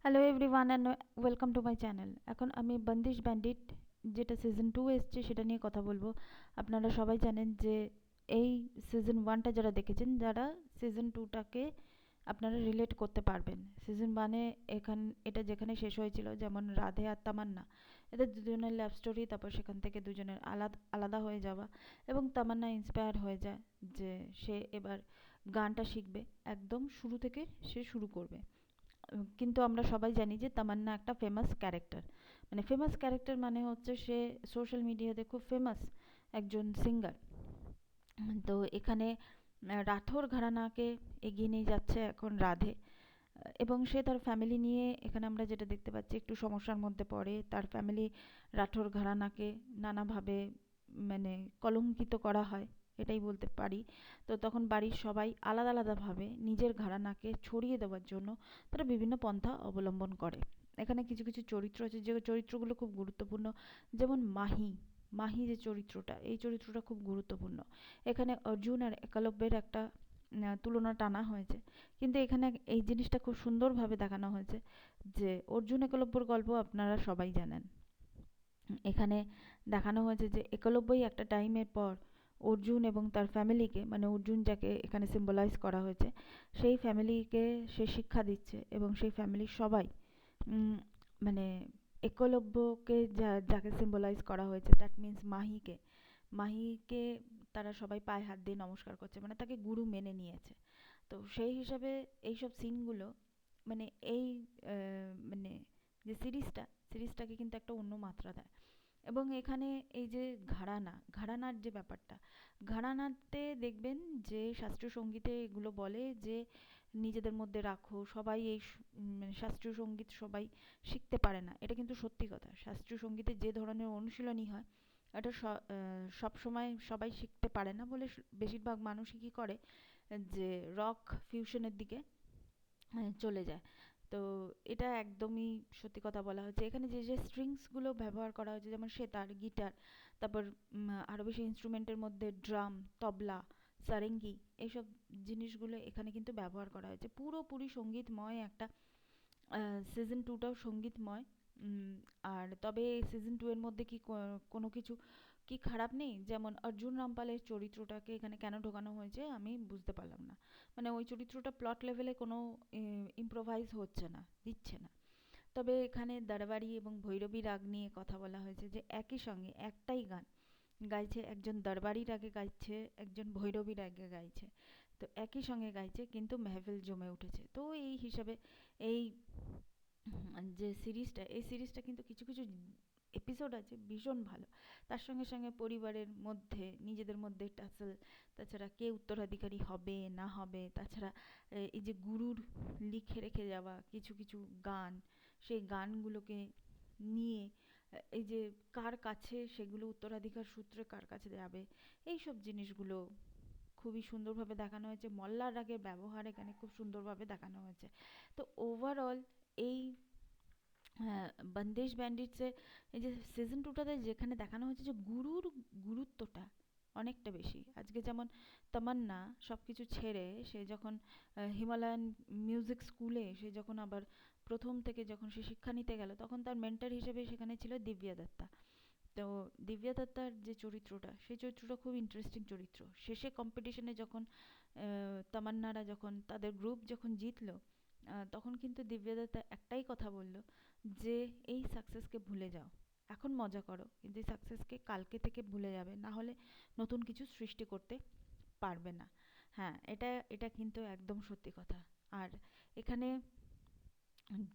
Hello everyone and welcome to my channel. এখন আমি বন্দিশ bandit যেটা সিজন 2 এসছে সেটা নিয়ে কথা বলবো। আপনারা সবাই জানেন যে এই সিজন 1টা যারা দেখেছেন, যারা সিজন 2টাকে আপনারা রিলেট করতে পারবেন। সিজন 1-এ এটা যেখানে শেষ হয়েছিল, যেমন রাধে আর তামান্না, এদের দুজনের লাভ স্টোরি, তারপর সেখান থেকে দুজনের আলাদা আলাদা হয়ে যাওয়া, এবং তামান্না ইন্সপায়ার হয়ে যায় যে সে এবার গানটা শিখবে, একদম শুরু থেকে সে শুরু করবে। কিন্তু আমরা সবাই জানি যে তামান্না একটা ফেমাস ক্যারেক্টার, মানে ফেমাস ক্যারেক্টার মানে হচ্ছে সে সোশ্যাল মিডিয়াতে খুব ফেমাস একজন সিঙ্গার। তো এখানে রাঠোর ঘরানাকে এগিয়ে নিয়ে যাচ্ছে এখন রাধে, এবং সে তার ফ্যামিলি নিয়ে, এখানে আমরা যেটা দেখতে পাচ্ছি, একটু সমস্যার মধ্যে পড়ে। তার ফ্যামিলি রাঠোর ঘরানাকে নানাভাবে মানে কলঙ্কিত করা হয়, এটাই বলতে পারি। তো তখন বাড়ির সবাই আলাদা আলাদাভাবে নিজের ঘরানাকে ছড়িয়ে দেওয়ার জন্য তারা বিভিন্ন পন্থা অবলম্বন করে। এখানে কিছু কিছু চরিত্র আছে যে চরিত্রগুলো খুব গুরুত্বপূর্ণ, যেমন মাহি। মাহি যে চরিত্রটা, এই চরিত্রটা খুব গুরুত্বপূর্ণ। এখানে অর্জুন আর একলব্যের একটা তুলনা টানা হয়েছে, কিন্তু এখানে এই জিনিসটা খুব সুন্দরভাবে দেখানো হয়েছে যে অর্জুন একলব্যর গল্প আপনারা সবাই জানেন। এখানে দেখানো হয়েছে যে একলব্যই একটা টাইমের পর অর্জুন এবং তার ফ্যামিলিকে, মানে অর্জুন যাকে এখানে সিম্বলাইজ করা হয়েছে, সেই ফ্যামিলিকে সে শিক্ষা দিচ্ছে, এবং সেই ফ্যামিলির সবাই উম, মানে একলব্যকে যাকে সিম্বলাইজ করা হয়েছে, দ্যাট মিন্স মাহিকে, মাহিকে তারা সবাই পায়ে হাত দিয়ে নমস্কার করছে, মানে তাকে গুরু মেনে নিয়েছে। তো সেই হিসাবে এইসব সিনগুলো, মানে এই মানে যে সিরিজটাকে কিন্তু একটা অন্য মাত্রা দেয়। এবং এখানে এই যে ঘরানার যে ব্যাপারটা, ঘরানাতে দেখবেন যে শাস্ত্রীয় সঙ্গীতে এগুলো বলে যে নিজেদের মধ্যে রাখো, সবাই মানে শাস্ত্রীয় সঙ্গীত সবাই শিখতে পারে না, এটা কিন্তু সত্যি কথা। শাস্ত্রীয় সঙ্গীতে যে ধরনের অনুশীলনী হয়, এটা সব সময় সবাই শিখতে পারে না বলে বেশিরভাগ মানুষই কী করে, যে রক ফিউশনের দিকে চলে যায়। তো এটা একদমই সত্যি কথা বলা হয়েছে। এখানে যে যে স্ট্রিংসগুলো ব্যবহার করা হয়েছে, যেমন সেতার, গিটার, তারপর আরও বেশি ইনস্ট্রুমেন্টের মধ্যে ড্রাম, তবলা, সারেঙ্গি, এইসব জিনিসগুলো এখানে কিন্তু ব্যবহার করা হয়েছে। পুরোপুরি সঙ্গীতময় একটা সিজন 2টাও সঙ্গীতময়। উম, আর তবে সিজন 2 এর মধ্যে কি কোনো কিছু কি খারাপ নেই, যেমন অর্জুন রামপালের চরিত্রটাকে এখানে কেন ঢোকানো হয়েছে আমি বুঝতে পারলাম না। মানে ওই চরিত্রটা প্লট লেভেলে কোনো ইম্প্রোভাইজ হচ্ছে না, দিচ্ছে না। তবে এখানে দরবারি এবং ভৈরবী রাগ নিয়ে কথা বলা হয়েছে, যে একই সঙ্গে একটাই গান গাইছে, একজন দরবারি রাগে গাইছে, একজন ভৈরবী রাগে গাইছে। তো একই সঙ্গে গাইছে, কিন্তু মেহফিল জমে উঠেছে। তো এই হিসাবে এই যে সিরিজটা, এই সিরিজটা কিন্তু কিছু কিছু এপিসোড আছে ভীষণ ভালো। তার সঙ্গে সঙ্গে পরিবারের মধ্যে নিজেদের মধ্যে টাসেল, তাছাড়া কে উত্তরাধিকারী হবে না হবে, তাছাড়া এই যে গুরুর লিখে রেখে যাওয়া কিছু কিছু গান, সেই গানগুলোকে নিয়ে এই যে কার কাছে সেগুলো উত্তরাধিকার সূত্রে কার কাছে যাবে, এই সব জিনিসগুলো খুবই সুন্দরভাবে দেখানো হয়েছে। মল্লার রাগের ব্যবহার এখানে খুব সুন্দরভাবে দেখানো হয়েছে। তো ওভারঅল এই হ্যাঁ, বন্দিশ ব্যান্ডিটসে এই যে সিজন 2টাতে যেখানে দেখানো হয়েছে যে গুরুর গুরুত্বটা অনেকটা বেশি। আজকে যেমন তামান্না সব কিছু ছেড়ে সে যখন হিমালয়ান মিউজিক স্কুলে সে যখন আবার প্রথম থেকে যখন সে শিক্ষা নিতে গেল, তখন তার মেন্টর হিসেবে সেখানে ছিল দিব্যা দত্তা। তো দিব্যা দত্তার যে চরিত্রটা, সেই চরিত্রটা খুব ইন্টারেস্টিং চরিত্র। শেষে কম্পিটিশনে যখন তামান্নারা যখন তাদের গ্রুপ যখন জিতলো, তখন কিন্তু দিব্যা দত্তা একটাই কথা বলল, যে এই সাকসেসকে ভুলে যাও, এখন মজা করো, কিন্তু এই সাকসেসকে কালকে থেকে ভুলে যাবে, না হলে নতুন কিছু সৃষ্টি করতে পারবে না। হ্যাঁ, এটা এটা কিন্তু একদম সত্যি কথা। আর এখানে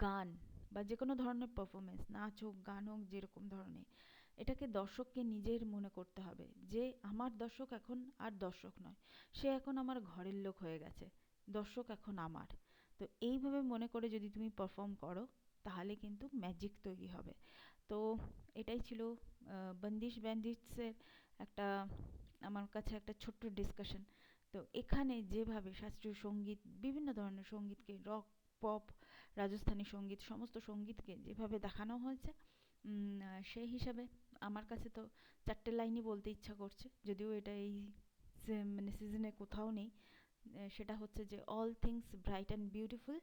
গান বা যে কোনো ধরনের পারফরমেন্স, নাচ হোক, গান হোক, যেরকম ধরনের, এটাকে দর্শককে নিজের মনে করতে হবে যে আমার দর্শক এখন আর দর্শক নয়, সে এখন আমার ঘরের লোক হয়ে গেছে, দর্শক এখন আমার। তো এইভাবে মনে করে যদি তুমি পারফর্ম করো, তাহলে কিন্তু ম্যাজিক তৈরি হবে। তো এটাই ছিল বন্দিশ ব্যান্ডিটসের একটা, আমার কাছে একটা ছোট্ট ডিসকাশন। তো এখানে যেভাবে শাস্ত্রীয় সঙ্গীত, বিভিন্ন ধরনের সঙ্গীতকে, রক, পপ, রাজস্থানী সঙ্গীত, সমস্ত সঙ্গীতকে যেভাবে দেখানো হয়েছে, সেই হিসাবে আমার কাছে তো 4টে লাইনই বলতে ইচ্ছা করছে, যদিও এটা এই মানে সিজনে কোথাও নেই। সেটা হচ্ছে যে all things bright and beautiful,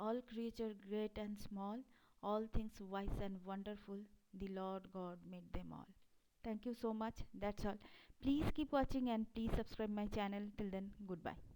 all creature great and small, all things wise and wonderful, the Lord God made them all. Thank you so much. That's all. Please keep watching and please subscribe my channel. Till then, goodbye.